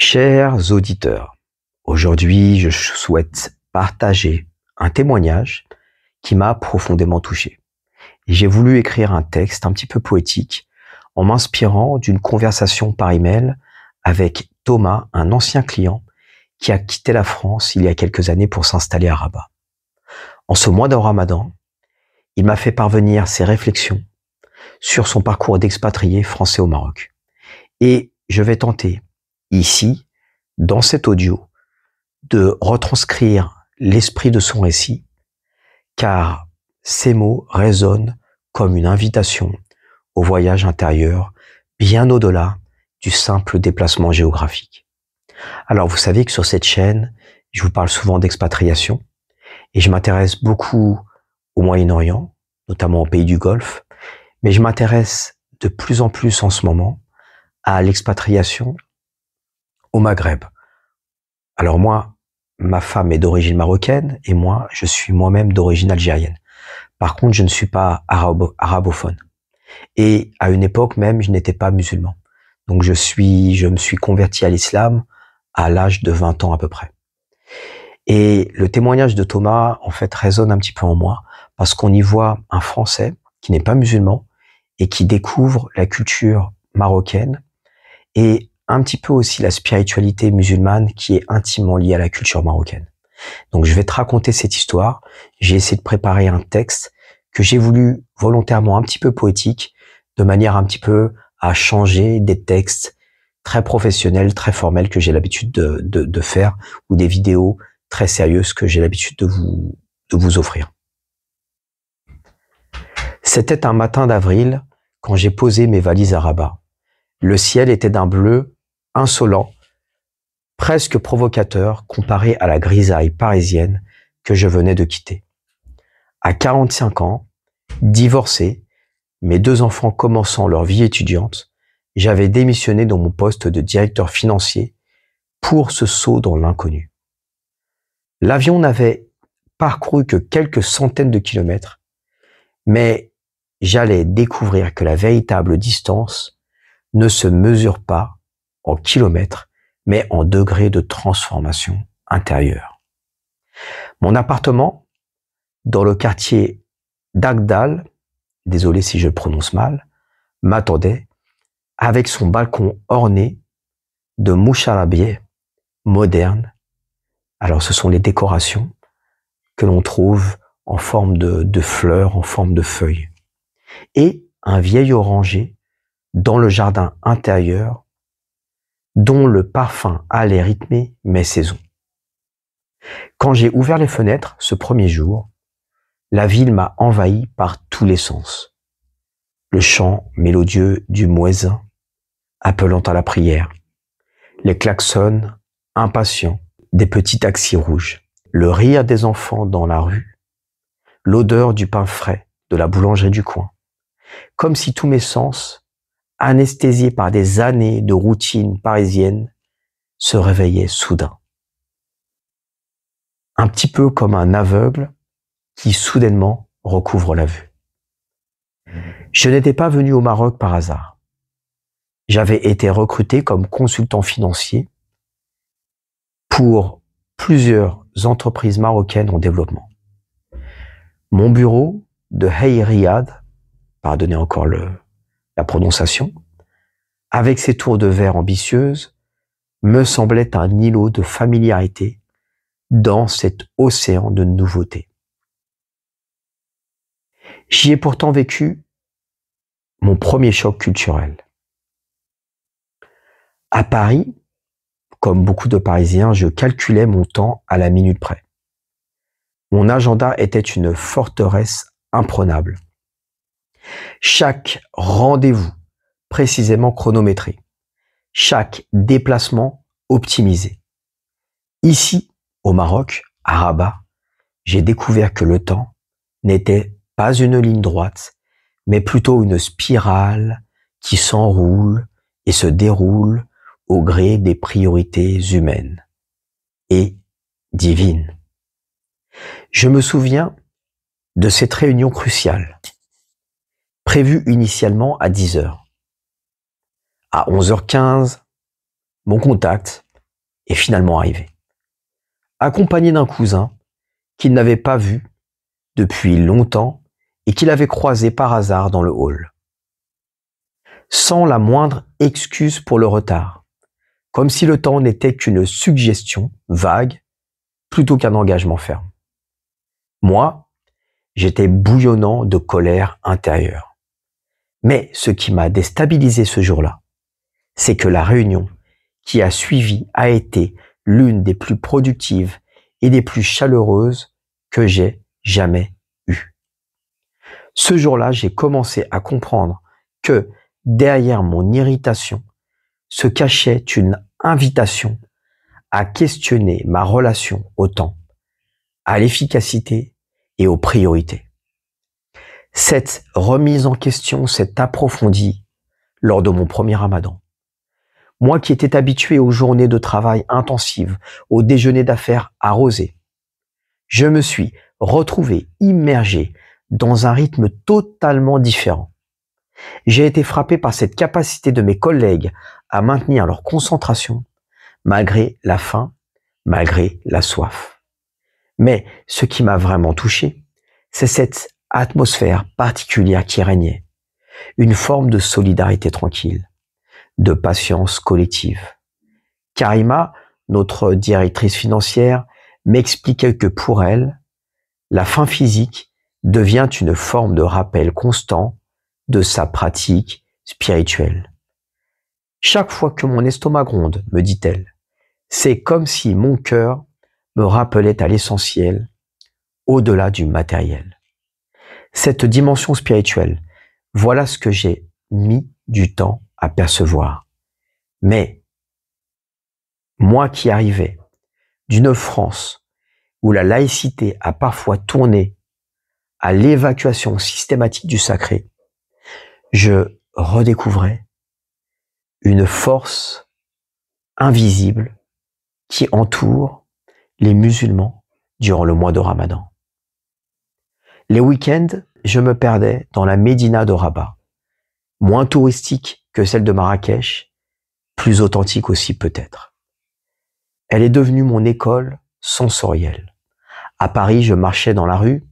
Chers auditeurs, aujourd'hui je souhaite partager un témoignage qui m'a profondément touché. J'ai voulu écrire un texte un petit peu poétique en m'inspirant d'une conversation par email avec Thomas, un ancien client qui a quitté la France il y a quelques années pour s'installer à Rabat. En ce mois de Ramadan, il m'a fait parvenir ses réflexions sur son parcours d'expatrié français au Maroc. Et je vais tenter ici, dans cet audio, de retranscrire l'esprit de son récit, car ces mots résonnent comme une invitation au voyage intérieur, bien au-delà du simple déplacement géographique. Alors vous savez que sur cette chaîne, je vous parle souvent d'expatriation, et je m'intéresse beaucoup au Moyen-Orient, notamment aux pays du Golfe, mais je m'intéresse de plus en plus en ce moment à l'expatriation au Maghreb. Alors moi, ma femme est d'origine marocaine et moi, je suis moi-même d'origine algérienne. Par contre, je ne suis pas arabophone. Et à une époque même, je n'étais pas musulman. Donc je me suis converti à l'islam à l'âge de 20 ans à peu près. Et le témoignage de Thomas, en fait, résonne un petit peu en moi parce qu'on y voit un Français qui n'est pas musulman et qui découvre la culture marocaine et un petit peu aussi la spiritualité musulmane qui est intimement liée à la culture marocaine. Donc je vais te raconter cette histoire. J'ai essayé de préparer un texte que j'ai voulu volontairement un petit peu poétique, de manière un petit peu à changer des textes très professionnels, très formels que j'ai l'habitude de faire, ou des vidéos très sérieuses que j'ai l'habitude de vous offrir. C'était un matin d'avril quand j'ai posé mes valises à Rabat. Le ciel était d'un bleu insolent, presque provocateur comparé à la grisaille parisienne que je venais de quitter. À 45 ans, divorcé, mes 2 enfants commençant leur vie étudiante, j'avais démissionné de mon poste de directeur financier pour ce saut dans l'inconnu. L'avion n'avait parcouru que quelques centaines de kilomètres, mais j'allais découvrir que la véritable distance ne se mesure pas en kilomètres, mais en degrés de transformation intérieure. Mon appartement, dans le quartier d'Agdal, désolé si je le prononce mal, m'attendait avec son balcon orné de moucharabieh modernes. Alors ce sont les décorations que l'on trouve en forme de fleurs, en forme de feuilles. Et un vieil oranger dans le jardin intérieur dont le parfum allait rythmer mes saisons. Quand j'ai ouvert les fenêtres ce premier jour, la ville m'a envahi par tous les sens. Le chant mélodieux du muezzin appelant à la prière, les klaxons impatients des petits taxis rouges, le rire des enfants dans la rue, l'odeur du pain frais de la boulangerie du coin, comme si tous mes sens, anesthésiés par des années de routine parisienne, se réveillaient soudain. Un petit peu comme un aveugle qui soudainement recouvre la vue. Je n'étais pas venu au Maroc par hasard. J'avais été recruté comme consultant financier pour plusieurs entreprises marocaines en développement. Mon bureau de Hey Riyad, pardonnez encore la prononciation, avec ses tours de verre ambitieuses, me semblait un îlot de familiarité dans cet océan de nouveautés. J'y ai pourtant vécu mon premier choc culturel. À Paris, comme beaucoup de Parisiens, je calculais mon temps à la minute près. Mon agenda était une forteresse imprenable. Chaque rendez-vous précisément chronométré, chaque déplacement optimisé. Ici, au Maroc, à Rabat, j'ai découvert que le temps n'était pas une ligne droite, mais plutôt une spirale qui s'enroule et se déroule au gré des priorités humaines et divines. Je me souviens de cette réunion cruciale, prévue initialement à 10h. À 11h15, mon contact est finalement arrivé, accompagné d'un cousin qu'il n'avait pas vu depuis longtemps et qu'il avait croisé par hasard dans le hall. Sans la moindre excuse pour le retard, comme si le temps n'était qu'une suggestion vague plutôt qu'un engagement ferme. Moi, j'étais bouillonnant de colère intérieure. Mais ce qui m'a déstabilisé ce jour-là, c'est que la réunion qui a suivi a été l'une des plus productives et des plus chaleureuses que j'ai jamais eues. Ce jour-là, j'ai commencé à comprendre que derrière mon irritation se cachait une invitation à questionner ma relation au temps, à l'efficacité et aux priorités. Cette remise en question s'est approfondie lors de mon premier Ramadan. Moi qui étais habitué aux journées de travail intensives, aux déjeuners d'affaires arrosés, je me suis retrouvé immergé dans un rythme totalement différent. J'ai été frappé par cette capacité de mes collègues à maintenir leur concentration malgré la faim, malgré la soif. Mais ce qui m'a vraiment touché, c'est cette atmosphère particulière qui régnait, une forme de solidarité tranquille, de patience collective. Karima, notre directrice financière, m'expliquait que pour elle, la faim physique devient une forme de rappel constant de sa pratique spirituelle. Chaque fois que mon estomac gronde, me dit-elle, c'est comme si mon cœur me rappelait à l'essentiel, au-delà du matériel. Cette dimension spirituelle, voilà ce que j'ai mis du temps à percevoir. Mais moi qui arrivais d'une France où la laïcité a parfois tourné à l'évacuation systématique du sacré, je redécouvrais une force invisible qui entoure les musulmans durant le mois de Ramadan. Les week-ends, je me perdais dans la Médina de Rabat, moins touristique que celle de Marrakech, plus authentique aussi peut-être. Elle est devenue mon école sensorielle. À Paris, je marchais dans la rue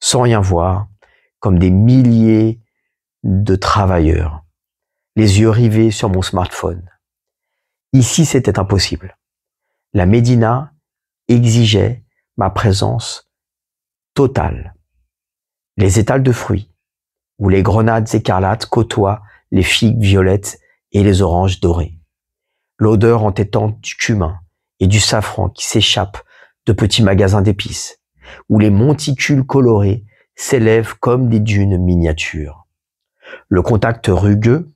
sans rien voir, comme des milliers de travailleurs, les yeux rivés sur mon smartphone. Ici, c'était impossible. La Médina exigeait ma présence totale. Les étals de fruits, où les grenades écarlates côtoient les figues violettes et les oranges dorées. L'odeur entêtante du cumin et du safran qui s'échappe de petits magasins d'épices, où les monticules colorés s'élèvent comme des dunes miniatures. Le contact rugueux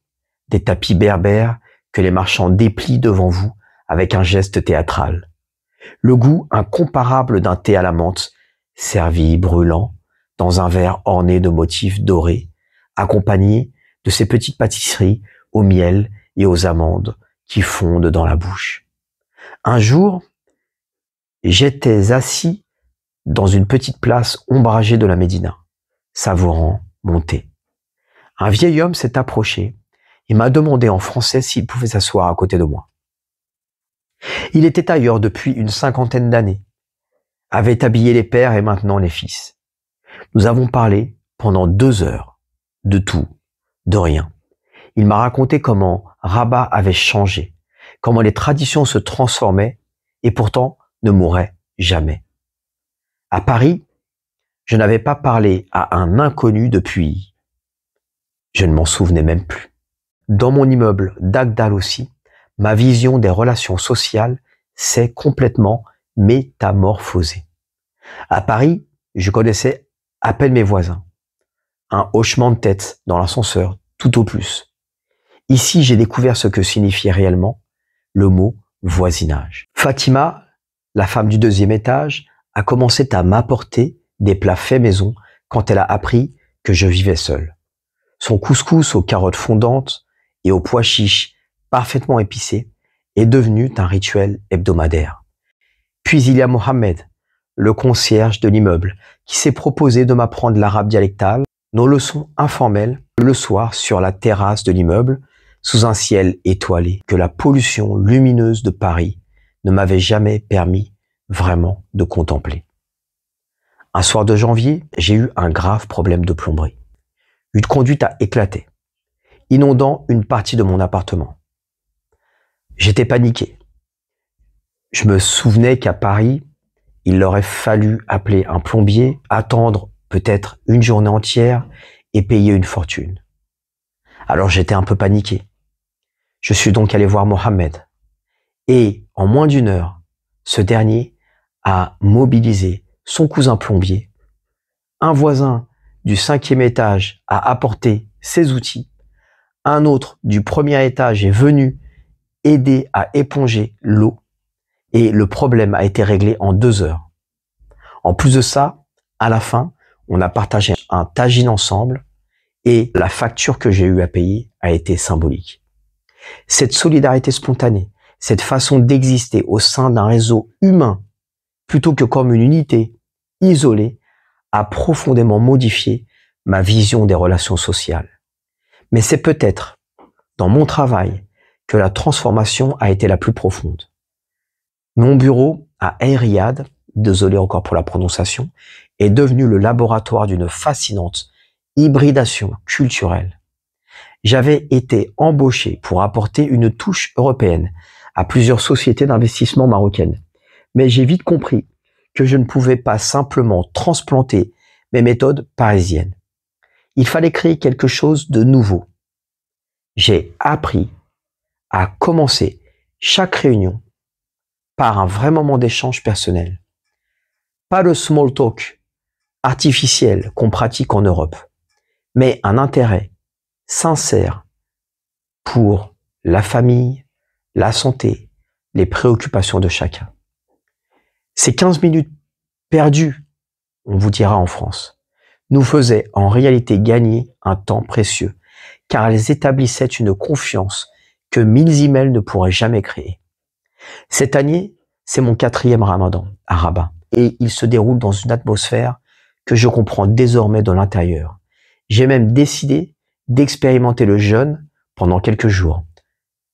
des tapis berbères que les marchands déplient devant vous avec un geste théâtral. Le goût incomparable d'un thé à la menthe, servi brûlant, dans un verre orné de motifs dorés, accompagné de ces petites pâtisseries au miel et aux amandes qui fondent dans la bouche. Un jour, j'étais assis dans une petite place ombragée de la Médina, savourant mon thé. Un vieil homme s'est approché et m'a demandé en français s'il pouvait s'asseoir à côté de moi. Il était ailleurs depuis une 50aine d'années, avait habillé les pères et maintenant les fils. Nous avons parlé pendant 2 heures, de tout, de rien. Il m'a raconté comment Rabat avait changé, comment les traditions se transformaient et pourtant ne mouraient jamais. À Paris, je n'avais pas parlé à un inconnu depuis... Je ne m'en souvenais même plus. Dans mon immeuble d'Agdal aussi, ma vision des relations sociales s'est complètement métamorphosée. À Paris, je connaissais à peine mes voisins. Un hochement de tête dans l'ascenseur, tout au plus. Ici, j'ai découvert ce que signifiait réellement le mot voisinage. Fatima, la femme du 2e étage, a commencé à m'apporter des plats faits maison quand elle a appris que je vivais seul. Son couscous aux carottes fondantes et aux pois chiches parfaitement épicés est devenu un rituel hebdomadaire. Puis il y a Mohamed, le concierge de l'immeuble, qui s'est proposé de m'apprendre l'arabe dialectal, nos leçons informelles le soir sur la terrasse de l'immeuble, sous un ciel étoilé que la pollution lumineuse de Paris ne m'avait jamais permis vraiment de contempler. Un soir de janvier, j'ai eu un grave problème de plomberie. Une conduite a éclaté, inondant une partie de mon appartement. J'étais paniqué. Je me souvenais qu'à Paris, il aurait fallu appeler un plombier, attendre peut-être une journée entière et payer une fortune. Alors j'étais un peu paniqué. Je suis donc allé voir Mohamed. Et en moins d'une heure, ce dernier a mobilisé son cousin plombier. Un voisin du 5e étage a apporté ses outils. Un autre du premier étage est venu aider à éponger l'eau. Et le problème a été réglé en 2 heures. En plus de ça, à la fin, on a partagé un tagine ensemble et la facture que j'ai eu à payer a été symbolique. Cette solidarité spontanée, cette façon d'exister au sein d'un réseau humain plutôt que comme une unité isolée a profondément modifié ma vision des relations sociales. Mais c'est peut-être dans mon travail que la transformation a été la plus profonde. Mon bureau à El Riyad, désolé encore pour la prononciation, est devenu le laboratoire d'une fascinante hybridation culturelle. J'avais été embauché pour apporter une touche européenne à plusieurs sociétés d'investissement marocaines. Mais j'ai vite compris que je ne pouvais pas simplement transplanter mes méthodes parisiennes. Il fallait créer quelque chose de nouveau. J'ai appris à commencer chaque réunion par un vrai moment d'échange personnel. Pas le small talk artificiel qu'on pratique en Europe, mais un intérêt sincère pour la famille, la santé, les préoccupations de chacun. Ces 15 minutes perdues, on vous dira en France, nous faisaient en réalité gagner un temps précieux, car elles établissaient une confiance que 1000 emails ne pourraient jamais créer. Cette année, c'est mon 4e Ramadan à Rabat et il se déroule dans une atmosphère que je comprends désormais de l'intérieur. J'ai même décidé d'expérimenter le jeûne pendant quelques jours.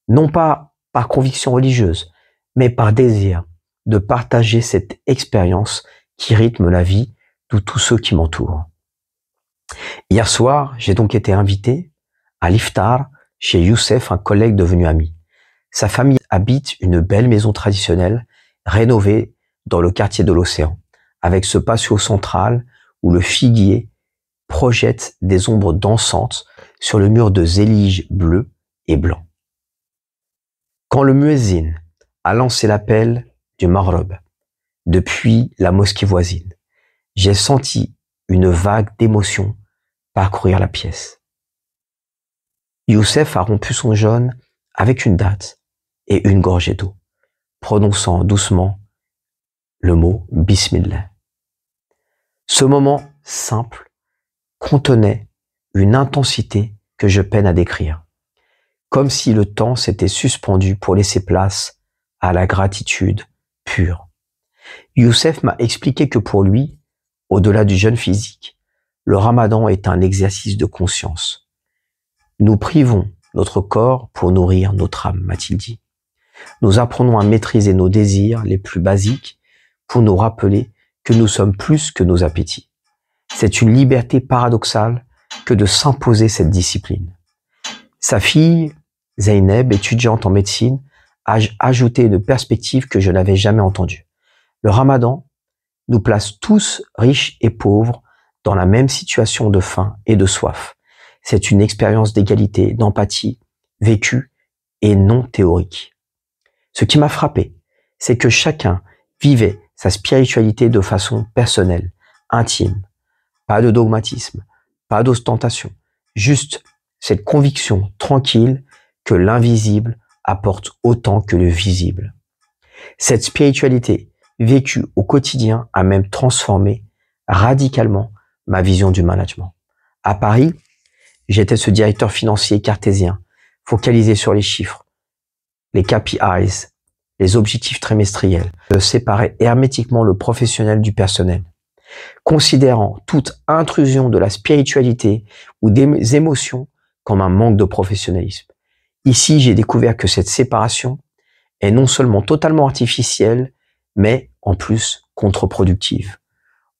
Non pas par conviction religieuse, mais par désir de partager cette expérience qui rythme la vie de tous ceux qui m'entourent. Hier soir, j'ai donc été invité à l'iftar chez Youssef, un collègue devenu ami. Sa famille habite une belle maison traditionnelle, rénovée dans le quartier de l'Océan, avec ce patio central où le figuier projette des ombres dansantes sur le mur de zélige bleu et blanc. Quand le muezzin a lancé l'appel du Maghreb depuis la mosquée voisine, j'ai senti une vague d'émotion parcourir la pièce. Youssef a rompu son jeûne avec une date et une gorgée d'eau, prononçant doucement le mot Bismillah. Ce moment simple contenait une intensité que je peine à décrire, comme si le temps s'était suspendu pour laisser place à la gratitude pure. Youssef m'a expliqué que pour lui, au-delà du jeûne physique, le Ramadan est un exercice de conscience. Nous privons notre corps pour nourrir notre âme, m'a-t-il dit. Nous apprenons à maîtriser nos désirs les plus basiques pour nous rappeler que nous sommes plus que nos appétits. C'est une liberté paradoxale que de s'imposer cette discipline. Sa fille, Zeynep, étudiante en médecine, a ajouté une perspective que je n'avais jamais entendue. Le Ramadan nous place tous, riches et pauvres, dans la même situation de faim et de soif. C'est une expérience d'égalité, d'empathie, vécue et non théorique. Ce qui m'a frappé, c'est que chacun vivait sa spiritualité de façon personnelle, intime. Pas de dogmatisme, pas d'ostentation, juste cette conviction tranquille que l'invisible apporte autant que le visible. Cette spiritualité vécue au quotidien a même transformé radicalement ma vision du management. À Paris, j'étais ce directeur financier cartésien, focalisé sur les chiffres, les KPIs, les objectifs trimestriels. Je séparais hermétiquement le professionnel du personnel, considérant toute intrusion de la spiritualité ou des émotions comme un manque de professionnalisme. Ici, j'ai découvert que cette séparation est non seulement totalement artificielle, mais en plus contre-productive.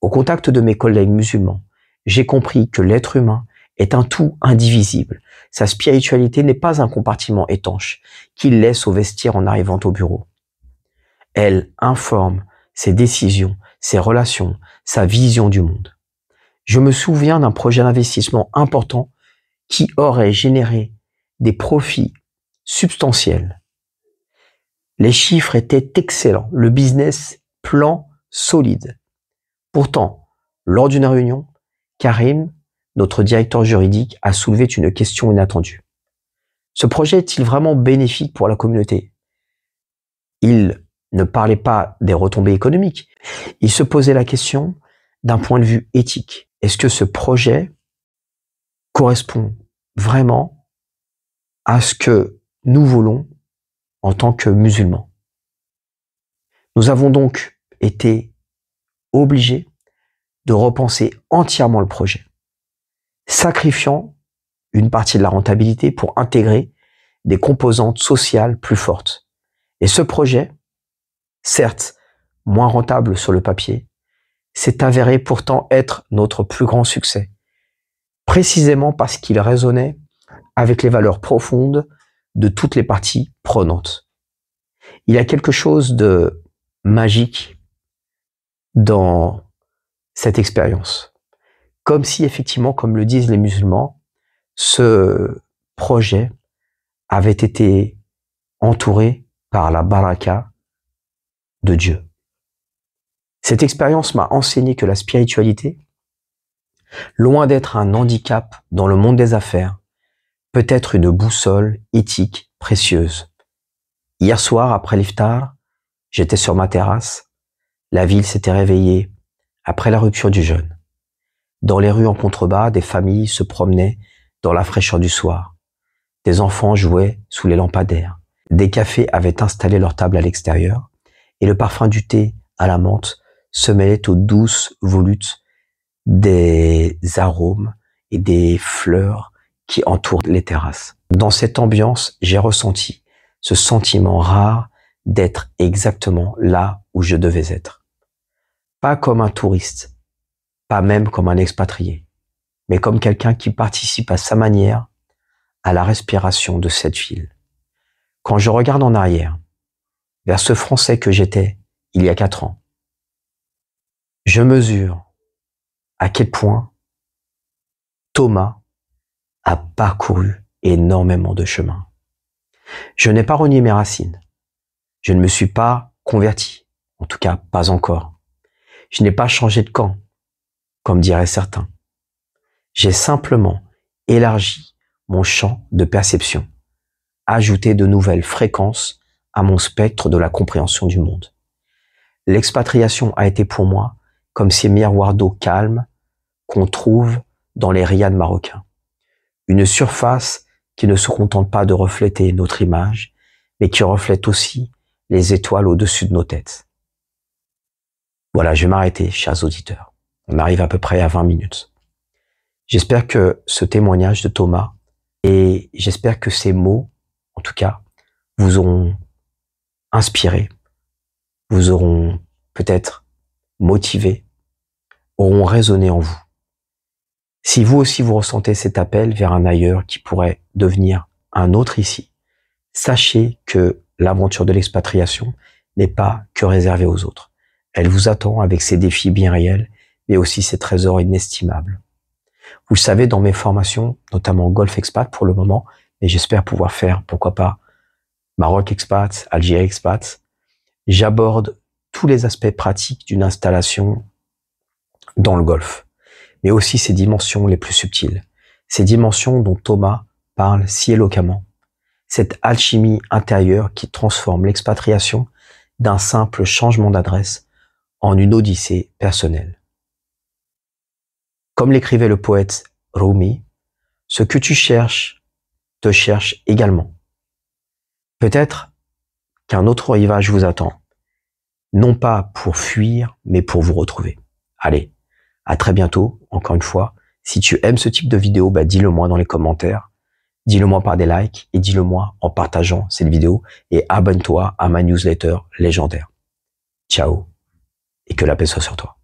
Au contact de mes collègues musulmans, j'ai compris que l'être humain est un tout indivisible. Sa spiritualité n'est pas un compartiment étanche qu'il laisse au vestiaire en arrivant au bureau. Elle informe ses décisions, ses relations, sa vision du monde. Je me souviens d'un projet d'investissement important qui aurait généré des profits substantiels. Les chiffres étaient excellents, le business plan solide. Pourtant, lors d'une réunion, Karim, notre directeur juridique, a soulevé une question inattendue. Ce projet est-il vraiment bénéfique pour la communauté? Il ne parlait pas des retombées économiques. Il se posait la question d'un point de vue éthique. Est-ce que ce projet correspond vraiment à ce que nous voulons en tant que musulmans? Nous avons donc été obligés de repenser entièrement le projet, sacrifiant une partie de la rentabilité pour intégrer des composantes sociales plus fortes. Et ce projet, certes moins rentable sur le papier, s'est avéré pourtant être notre plus grand succès, précisément parce qu'il résonnait avec les valeurs profondes de toutes les parties prenantes. Il y a quelque chose de magique dans cette expérience. Comme si effectivement, comme le disent les musulmans, ce projet avait été entouré par la baraka de Dieu. Cette expérience m'a enseigné que la spiritualité, loin d'être un handicap dans le monde des affaires, peut être une boussole éthique précieuse. Hier soir, après l'iftar, j'étais sur ma terrasse. La ville s'était réveillée après la rupture du jeûne. Dans les rues en contrebas, des familles se promenaient dans la fraîcheur du soir. Des enfants jouaient sous les lampadaires. Des cafés avaient installé leur table à l'extérieur et le parfum du thé à la menthe se mêlait aux douces volutes des arômes et des fleurs qui entourent les terrasses. Dans cette ambiance, j'ai ressenti ce sentiment rare d'être exactement là où je devais être. Pas comme un touriste, pas même comme un expatrié, mais comme quelqu'un qui participe à sa manière à la respiration de cette ville. Quand je regarde en arrière, vers ce Français que j'étais il y a 4 ans, je mesure à quel point Thomas a parcouru énormément de chemin. Je n'ai pas renié mes racines. Je ne me suis pas converti, en tout cas pas encore. Je n'ai pas changé de camp, comme diraient certains. J'ai simplement élargi mon champ de perception, ajouté de nouvelles fréquences à mon spectre de la compréhension du monde. L'expatriation a été pour moi comme ces miroirs d'eau calme qu'on trouve dans les riads marocains. Une surface qui ne se contente pas de refléter notre image, mais qui reflète aussi les étoiles au-dessus de nos têtes. Voilà, je vais m'arrêter, chers auditeurs. On arrive à peu près à 20 minutes. J'espère que ce témoignage de Thomas et j'espère que ces mots, en tout cas, vous auront inspiré, vous auront peut-être motivé, auront résonné en vous. Si vous aussi vous ressentez cet appel vers un ailleurs qui pourrait devenir un autre ici, sachez que l'aventure de l'expatriation n'est pas que réservée aux autres. Elle vous attend avec ses défis bien réels, mais aussi ses trésors inestimables. Vous le savez, dans mes formations, notamment Golf Expat pour le moment, et j'espère pouvoir faire, pourquoi pas, Maroc Expat, Algérie Expat, j'aborde tous les aspects pratiques d'une installation dans le Golfe, mais aussi ses dimensions les plus subtiles, ces dimensions dont Thomas parle si éloquemment, cette alchimie intérieure qui transforme l'expatriation d'un simple changement d'adresse en une odyssée personnelle. Comme l'écrivait le poète Rumi, ce que tu cherches te cherche également. Peut-être qu'un autre rivage vous attend, non pas pour fuir, mais pour vous retrouver. Allez, à très bientôt, encore une fois. Si tu aimes ce type de vidéo, dis-le moi dans les commentaires. Dis-le moi par des likes et dis-le moi en partageant cette vidéo et abonne-toi à ma newsletter légendaire. Ciao et que la paix soit sur toi.